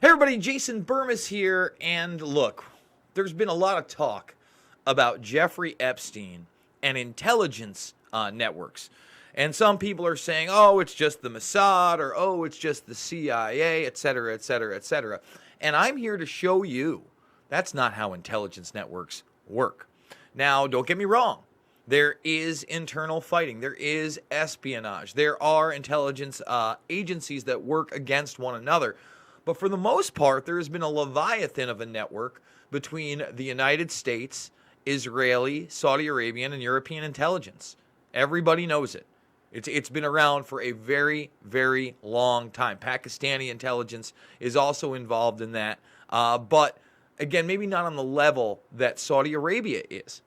Hey everybody, Jason Burmis here, and look, there's been a lot of talk about Jeffrey Epstein and intelligence networks. And some people are saying, oh, it's just the Mossad, or oh, it's just the CIA, etc., etc., etc. And I'm here to show you that's not how intelligence networks work. Now, don't get me wrong. There is internal fighting. There is espionage. There are intelligence agencies that work against one another. But for the most part, there has been a leviathan of a network between the United States, Israeli, Saudi Arabian, and European intelligence. Everybody knows it. It's been around for a very, very long time. Pakistani intelligence is also involved in that. But again, maybe not on the level that Saudi Arabia is.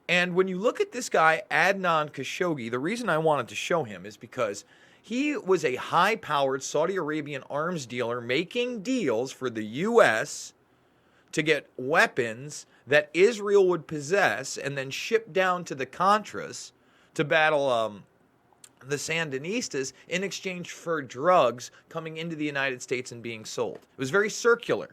And when you look at this guy, Adnan Khashoggi, the reason I wanted to show him is because he was a high-powered Saudi Arabian arms dealer making deals for the U.S. to get weapons that Israel would possess and then ship down to the Contras to battle the Sandinistas in exchange for drugs coming into the United States and being sold. It was very circular.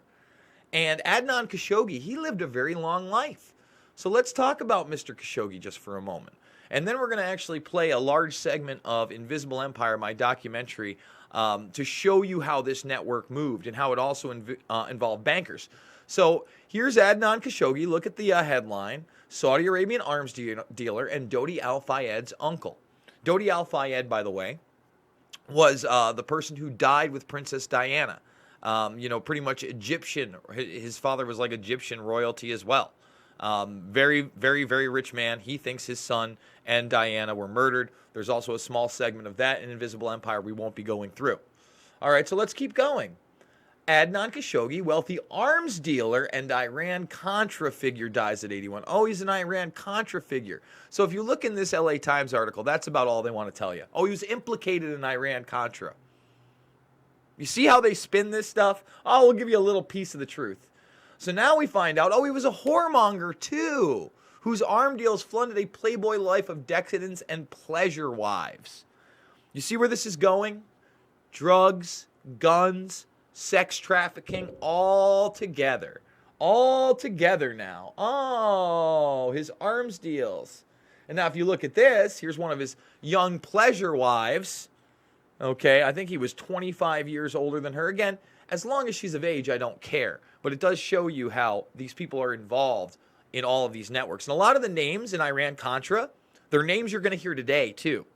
And Adnan Khashoggi, he lived a very long life. So let's talk about Mr. Khashoggi just for a moment. And then we're going to actually play a large segment of Invisible Empire, my documentary, to show you how this network moved and how it also involved bankers. So here's Adnan Khashoggi. Look at the headline: Saudi Arabian arms dealer and Dodi Al-Fayed's uncle. Dodi Al-Fayed, by the way, was the person who died with Princess Diana. Pretty much Egyptian. His father was like Egyptian royalty as well. Very, very, very rich man. He thinks his son and Diana were murdered. There's also a small segment of that in Invisible Empire we won't be going through. All right, so let's keep going. Adnan Khashoggi, wealthy arms dealer and Iran-Contra figure, dies at 81. Oh, he's an Iran-Contra figure. So if you look in this LA Times article, that's about all they want to tell you. Oh, he was implicated in Iran-Contra. You see how they spin this stuff? Oh, we'll give you a little piece of the truth. So now we find out, oh, he was a whoremonger too, whose arm deals flooded a playboy life of decadence and pleasure wives. You see where this is going? Drugs, guns, sex trafficking, all together. All together now. Oh, his arms deals. And now if you look at this, here's one of his young pleasure wives. Okay, I think he was 25 years older than her. Again, as long as she's of age, I don't care. But it does show you how these people are involved in all of these networks. And a lot of the names in Iran-Contra, they're names you're going to hear today, too.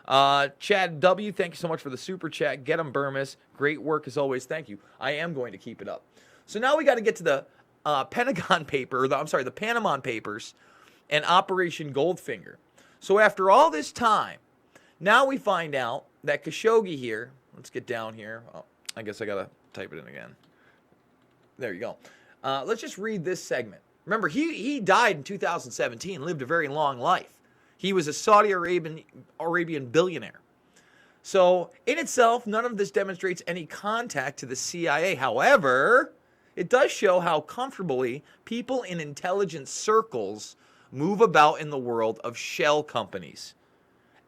Chad W., thank you so much for the super chat. Get 'em Burmis. Great work as always. Thank you. I am going to keep it up. So now we got to get to the Pentagon paper, the Panama Papers and Operation Goldfinger. So after all this time, now we find out that Khashoggi here, let's get down here. Oh, I guess I got to type it in again. There you go. Let's just read this segment. Remember, he died in 2017, lived a very long life. He was a Saudi Arabian billionaire. So, in itself, none of this demonstrates any contact to the CIA. However, it does show how comfortably people in intelligence circles move about in the world of shell companies.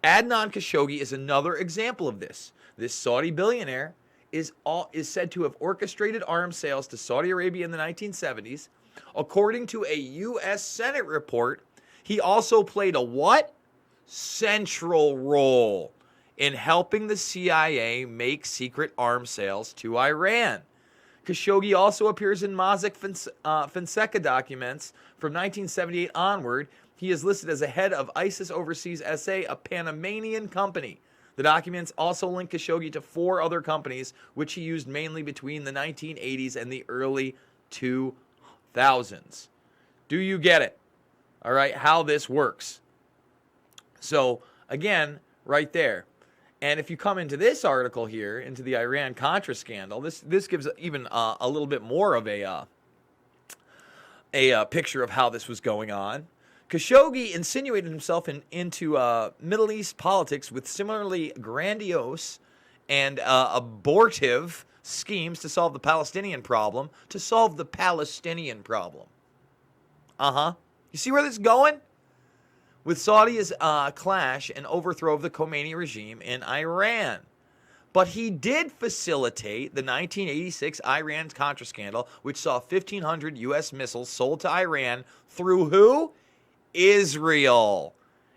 Adnan Khashoggi is another example of this. This Saudi billionaire is said to have orchestrated arms sales to Saudi Arabia in the 1970s. According to a U.S. Senate report, he also played a what? Central role in helping the CIA make secret arms sales to Iran. Khashoggi also appears in Mossack Fonseca documents from 1978 onward. He is listed as a head of ISIS Overseas SA, a Panamanian company. The documents also link Khashoggi to 4 other companies, which he used mainly between the 1980s and the early 2000s. Do you get it? All right, how this works. So, again, right there. And if you come into this article here, into the Iran-Contra scandal, this gives even a little bit more of a picture of how this was going on. Khashoggi insinuated himself into Middle East politics with similarly grandiose and abortive schemes to solve the Palestinian problem. You see where this is going? With Saudi's clash and overthrow of the Khomeini regime in Iran. But he did facilitate the 1986 Iran-Contra scandal, which saw 1,500 U.S. missiles sold to Iran through who? Israel,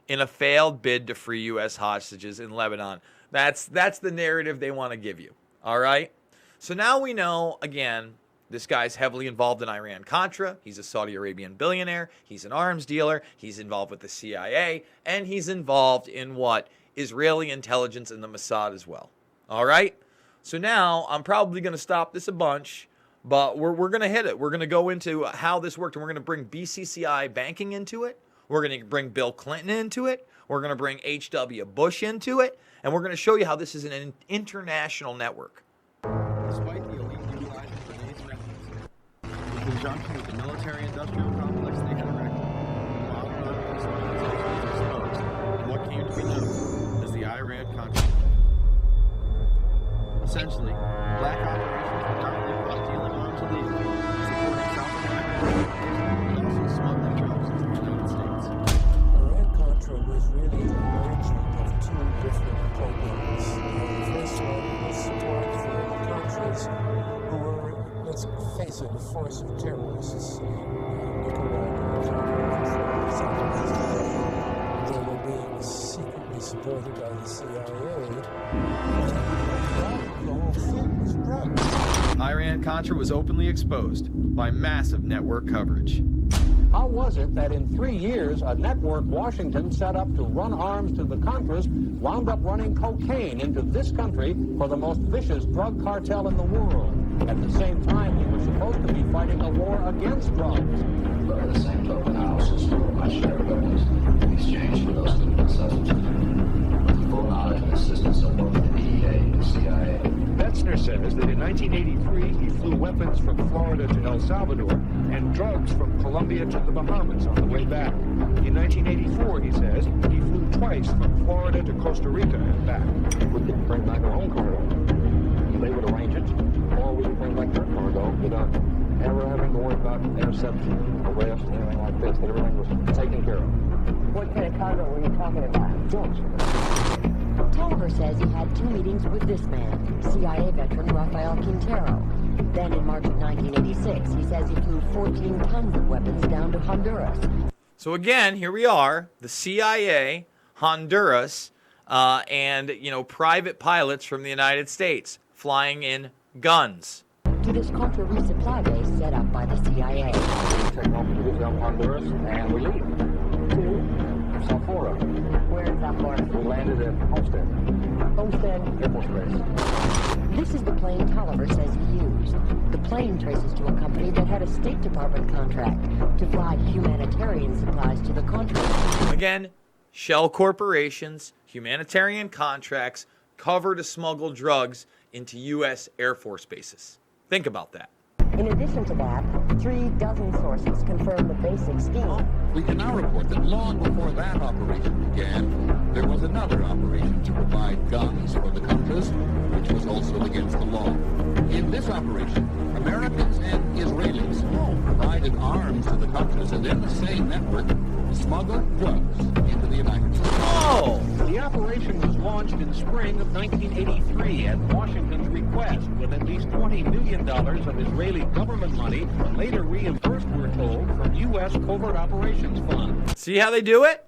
in a failed bid to free U.S. hostages in Lebanon. That's the narrative they want to give you, all right? So now we know, again, this guy's heavily involved in Iran-Contra. He's a Saudi Arabian billionaire. He's an arms dealer. He's involved with the CIA. And he's involved in what? Israeli intelligence and the Mossad as well. All right? So now I'm probably going to stop this a bunch, but we're going to hit it. We're going to go into how this worked, and we're going to bring BCCI banking into it. We're going to bring Bill Clinton into it. We're going to bring H.W. Bush into it. And we're going to show you how this is an international network. Despite the elite utilizing grenades methods, in conjunction with the military-industrial complex they had erected, modern armies and exposed in what came to be known as the Iran-Contra. Essentially, black operations were currently caught dealing arms illegally, supporting South American and also smuggling drugs into the United States. Iran-Contra was really the merging of two different programs. The first one was support for the Contras, who were, let's face it, a force of terrorists in Nicaragua, South America. They were being secretly supported by the CIA. The whole thing was drugs. Iran-Contra was openly exposed by massive network coverage. How was it that in 3 years, a network Washington set up to run arms to the Contras wound up running cocaine into this country for the most vicious drug cartel in the world? At the same time, we were supposed to be fighting a war against drugs. But at the same token, I also stole my share of weapons in exchange for those lethal substances, with the full knowledge and assistance of both the DEA and the CIA. Metzner says that in 1983 he flew weapons from Florida to El Salvador and drugs from Colombia to the Bahamas on the way back. In 1984, he says, he flew twice from Florida to Costa Rica and back. We could bring back our own cargo. They would arrange it, or we would bring back their cargo without ever having to worry about interception, arrest, anything like this. Everything was taken care of. What kind of cargo were you talking about? Drugs. Tolliver says he had 2 meetings with this man, CIA veteran Rafael Quintero. Then in March of 1986, he says he flew 14 tons of weapons down to Honduras. So again, here we are, the CIA, Honduras, and, private pilots from the United States flying in guns. To this Contra resupply base set up by the CIA. We take off to visit Honduras, and we leave. To South Florida. Where in South Florida? We landed at Homestead Air Force Base. This is the plane Tolliver says he used. The plane traces to a company that had a State Department contract to fly humanitarian supplies to the Contras. Again, shell corporations, humanitarian contracts, cover to smuggle drugs into U.S. Air Force bases. Think about that. In addition to that, 3 dozen sources confirm the basic scheme. We can now report that long before that operation began, there was another operation to provide guns for the Contras, which was also against the law. In this operation, Americans and Israelis provided arms to the Contras, and then the same network smuggled drugs into the United States. Oh! The operation was launched in spring of 1983 at Washington's request, with at least $20 million of Israeli government money later reimbursed, we're told, from U.S. Covert Operations Fund. See how they do it?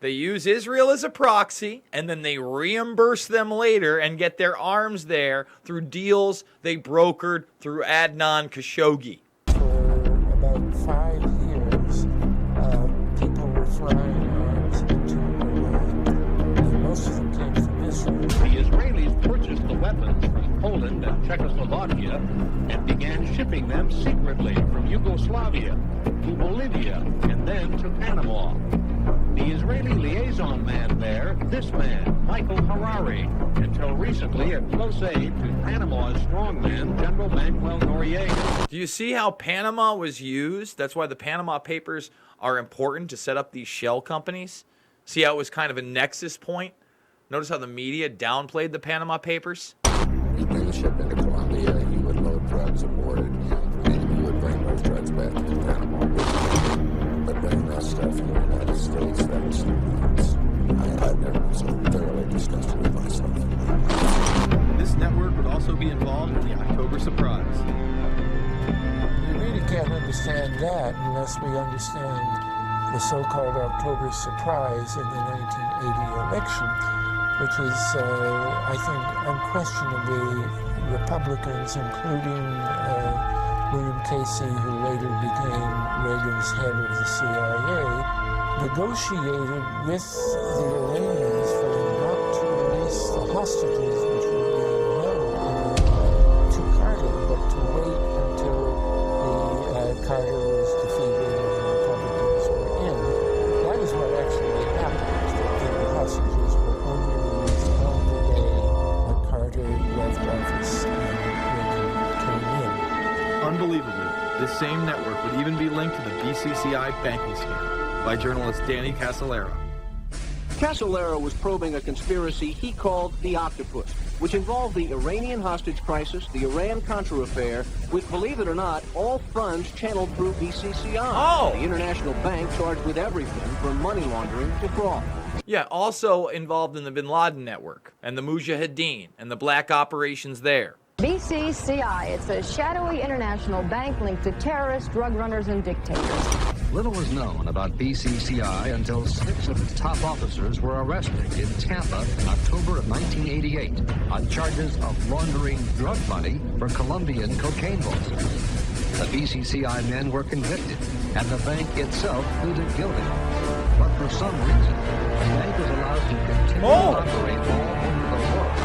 They use Israel as a proxy, and then they reimburse them later and get their arms there through deals they brokered through Adnan Khashoggi. For about 5 years, people were flying arms into Iran, and most of them came from Israel. The Israelis purchased the weapons from Poland and Czechoslovakia and began shipping them secretly from Yugoslavia to Bolivia and then to Panama. The Israeli liaison man there, this man, Michael Harari, until recently a close aide to Panama's strongman, General Manuel Noriega. Do you see how Panama was used? That's why the Panama Papers are important to set up these shell companies. See how it was kind of a nexus point? Notice how the media downplayed the Panama Papers? You bring the ship into Colombia, you would load drugs aboard it, and you would bring those drugs back to Panama. But bringing that stuff in the United States, that was I've never been so thoroughly disgusted with myself. surprise. We really can't understand that unless we understand the so-called October surprise in the 1980 election, which is, I think, unquestionably Republicans, including William Casey, who later became Reagan's head of the CIA, negotiated with the Iranians for them not to release the hostages which were being held to Carter, but to wait until Carter was defeated and the Republicans were in. That is what actually happened, that the hostages were only released on the day that Carter left office and Reagan came in. Unbelievably, this same network would even be linked to the BCCI banking scam by journalist Danny Casolaro. Casolaro was probing a conspiracy he called the Octopus, which involved the Iranian hostage crisis, the Iran-Contra affair, with, believe it or not, all funds channeled through BCCI, the international bank charged with everything from money laundering to fraud. Yeah, also involved in the Bin Laden network and the Mujahideen and the black operations there. BCCI, it's a shadowy international bank linked to terrorists, drug runners, and dictators. Little was known about BCCI until 6 of its top officers were arrested in Tampa in October of 1988 on charges of laundering drug money for Colombian cocaine bosses. The BCCI men were convicted, and the bank itself pleaded guilty. But for some reason, the bank was allowed to continue to operate all over the world.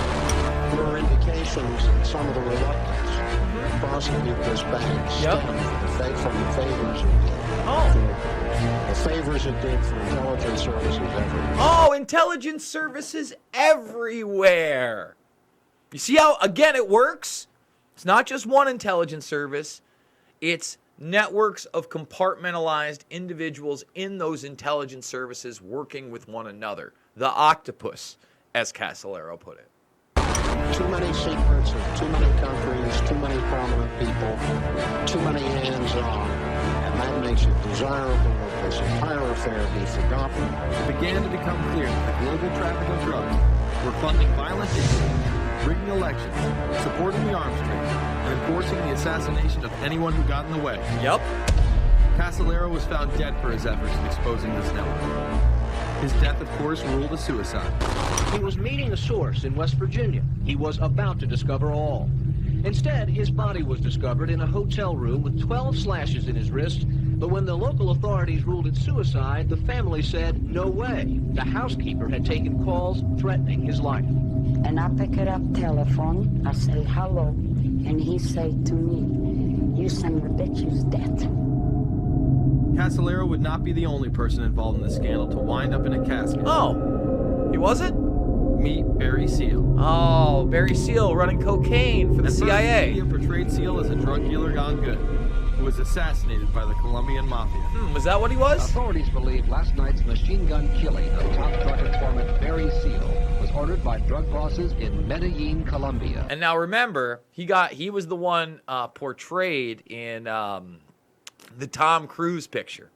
There were indications that some of the reluctance to prosecute this bank stemmed from the favors it did. The favors it did for intelligence services everywhere. Oh, intelligence services everywhere. You see how, again, it works? It's not just one intelligence service. It's networks of compartmentalized individuals in those intelligence services working with one another. The octopus, as Casolaro put it. Too many secrets of too many countries, too many prominent people, too many hands-on, and that makes it desirable that this entire affair be forgotten. It began to become clear that the global traffic of drugs were funding violent dictators, rigging elections, supporting the arms trade, and enforcing the assassination of anyone who got in the way. Yep. Casolaro was found dead for his efforts in exposing this network. His death, of course, ruled a suicide. He was meeting a source in West Virginia. He was about to discover all. Instead, his body was discovered in a hotel room with 12 slashes in his wrist. But when the local authorities ruled it suicide, the family said, no way. The housekeeper had taken calls threatening his life. And I pick it up telephone, I say hello, and he say to me, you son of a bitch, you's dead. Casolaro would not be the only person involved in the scandal to wind up in a casket. Oh, he wasn't? Meet Barry Seal. Oh, Barry Seal running cocaine for the CIA. Media portrayed Seal as a drug dealer gone good, who was assassinated by the Colombian mafia. Was that what he was? Authorities believe last night's machine gun killing of top drug informant Barry Seal was ordered by drug bosses in Medellin, Colombia. And now remember, he was the one portrayed in the Tom Cruise picture.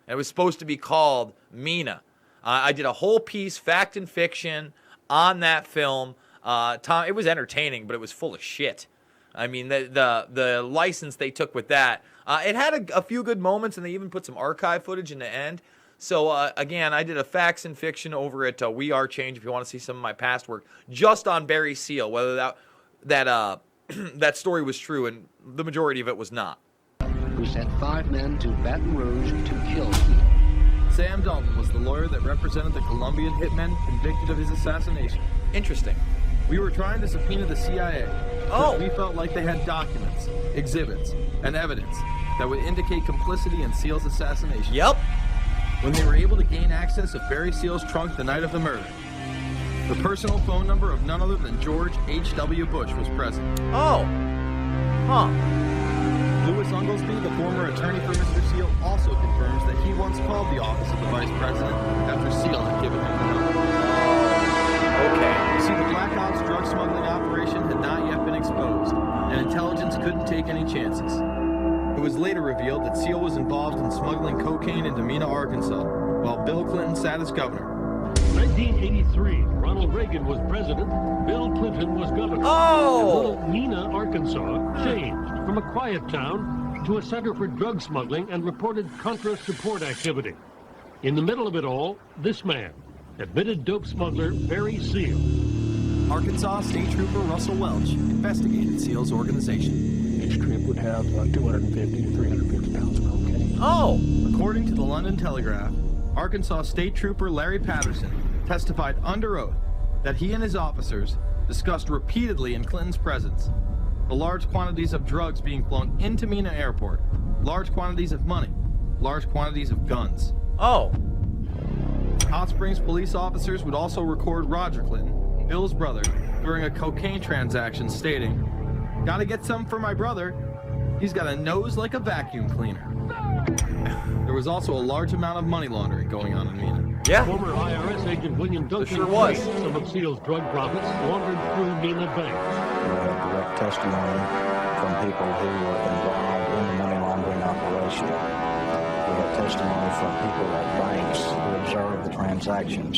And it was supposed to be called Mina. I did a whole piece, fact and fiction, on that film. Tom, it was entertaining, but it was full of shit. I mean, the license they took with that, it had a few good moments, and they even put some archive footage in the end. So, again, I did a facts and fiction over at We Are Change, if you want to see some of my past work, just on Barry Seal, whether that story was true, and the majority of it was not. Who sent 5 men to Baton Rouge to kill Seal. Sam Dalton was the lawyer that represented the Colombian hitmen convicted of his assassination. Interesting. We were trying to subpoena the CIA because we felt like they had documents, exhibits, and evidence that would indicate complicity in Seal's assassination. Yep. When they were able to gain access of Barry Seal's trunk the night of the murder, the personal phone number of none other than George H.W. Bush was present. Oh. Huh. Louis Unglesby, the former attorney for Mr. Seal, also confirms that he once called the office of the vice president after Seal had given him the number. Okay. You see, the Black Ops drug smuggling operation had not yet been exposed, and intelligence couldn't take any chances. It was later revealed that Seal was involved in smuggling cocaine into Mena, Arkansas, while Bill Clinton sat as governor. 1983, Ronald Reagan was president, Bill Clinton was governor. Oh! And little Nina, Arkansas, changed from a quiet town to a center for drug smuggling and reported Contra support activity. In the middle of it all, this man, admitted dope smuggler Barry Seal. Arkansas State Trooper Russell Welch investigated Seal's organization. Each trip would have 250 to 350 pounds of cocaine. Oh! According to the London Telegraph, Arkansas State Trooper Larry Patterson testified under oath that he and his officers discussed repeatedly in Clinton's presence the large quantities of drugs being flown into Mena Airport, large quantities of money, large quantities of guns. Oh. Hot Springs police officers would also record Roger Clinton, Bill's brother, during a cocaine transaction stating, "Gotta get some for my brother. He's got a nose like a vacuum cleaner." There was also a large amount of money laundering going on in Mena. Yeah. Former IRS agent William Duncan sure was. traced some of Seal's drug profits laundered through Mena Bank. We had direct testimony from people who were involved in the money laundering operation. We had testimony from people at banks who observed the transactions.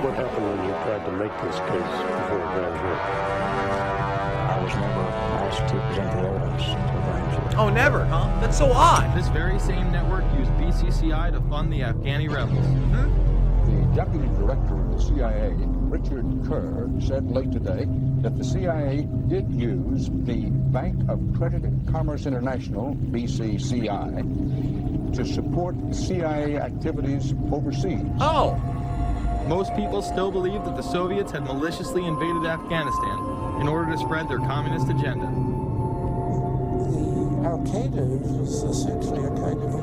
What happened when you tried to make this case before a grand jury? I was never asked to present the evidence to a grand jury. Oh, never, huh? That's so odd. This very same network used BCCI to fund the Afghani rebels. The deputy director of the CIA, Richard Kerr, said late today that the CIA did use the Bank of Credit and Commerce International, BCCI, to support CIA activities overseas. Oh! Most people still believe that the Soviets had maliciously invaded Afghanistan in order to spread their communist agenda. The Al-Qaeda was essentially a kind of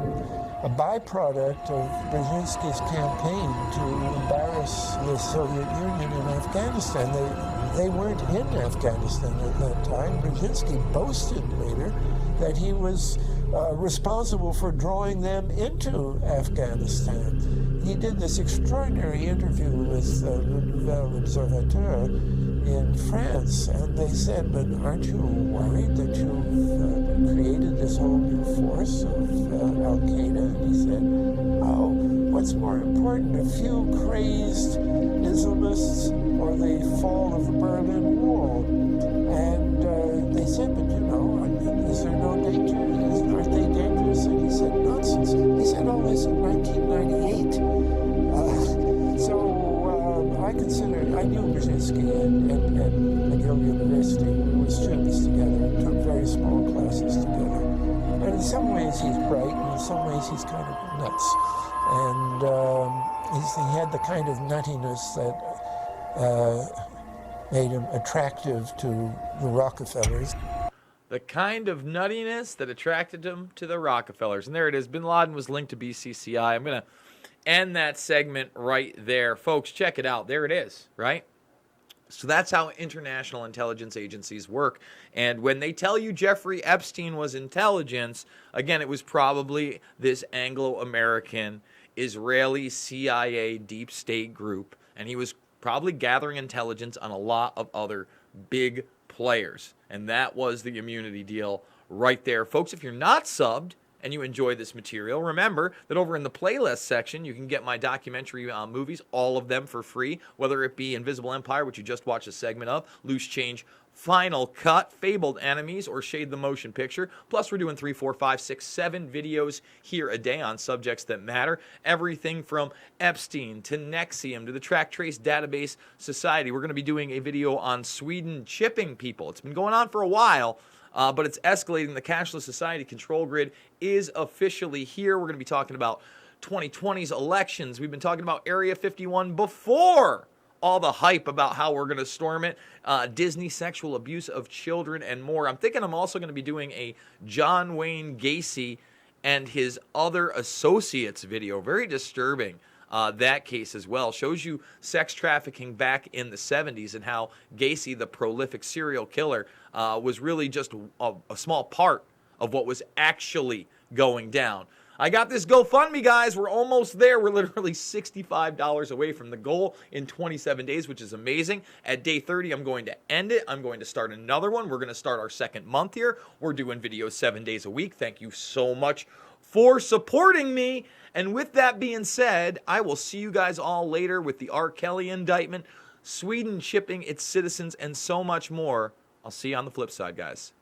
a byproduct of Brzezinski's campaign to embarrass the Soviet Union in Afghanistan. They weren't in Afghanistan at that time. Brzezinski boasted later that he was responsible for drawing them into Afghanistan. He did this extraordinary interview with Le Nouvel Observateur in France, and they said, "But aren't you worried that you've created this whole new force of Al-Qaeda?" And he said, "Oh, what's more important, a few crazed Islamists or the fall of the Berlin Wall?" And they said, "But is there no danger? Aren't they dangerous?" And he said, "Nonsense." He said all this in 1998. I knew Brzezinski at McGill University. We were students together and took very small classes together. And in some ways he's bright, and in some ways he's kind of nuts. And he had the kind of nuttiness that made him attractive to the Rockefellers. The kind of nuttiness that attracted him to the Rockefellers. And there it is. Bin Laden was linked to BCCI. I'm going to end that segment right there. Folks, check it out. There it is, right? So that's how international intelligence agencies work. And when they tell you Jeffrey Epstein was intelligence, again, it was probably this Anglo-American Israeli CIA deep state group. And he was probably gathering intelligence on a lot of other big players. And that was the immunity deal right there. Folks, if you're not subbed and you enjoy this material, remember that over in the playlist section, you can get my documentary movies, all of them for free, whether it be Invisible Empire, which you just watched a segment of, Loose Change, Final Cut, Fabled Enemies, or Shade the Motion Picture. Plus, we're doing 3, 4, 5, 6, 7 videos here a day on subjects that matter. Everything from Epstein to Nexium to the Track Trace Database Society. We're going to be doing a video on Sweden chipping people. It's been going on for a while, but it's escalating. The cashless society control grid is officially here. We're going to be talking about 2020's elections. We've been talking about Area 51 before all the hype about how we're going to storm it, Disney sexual abuse of children, and more. I'm thinking I'm also going to be doing a John Wayne Gacy and his other associates video. Very disturbing, that case as well. Shows you sex trafficking back in the 70s and how Gacy, the prolific serial killer, was really just a small part of what was actually going down. I got this GoFundMe, guys. We're almost there. We're literally $65 away from the goal in 27 days, which is amazing. At day 30, I'm going to end it. I'm going to start another one. We're going to start our second month here. We're doing videos 7 days a week. Thank you so much for supporting me. And with that being said, I will see you guys all later with the R. Kelly indictment, Sweden shipping its citizens, and so much more. I'll see you on the flip side, guys.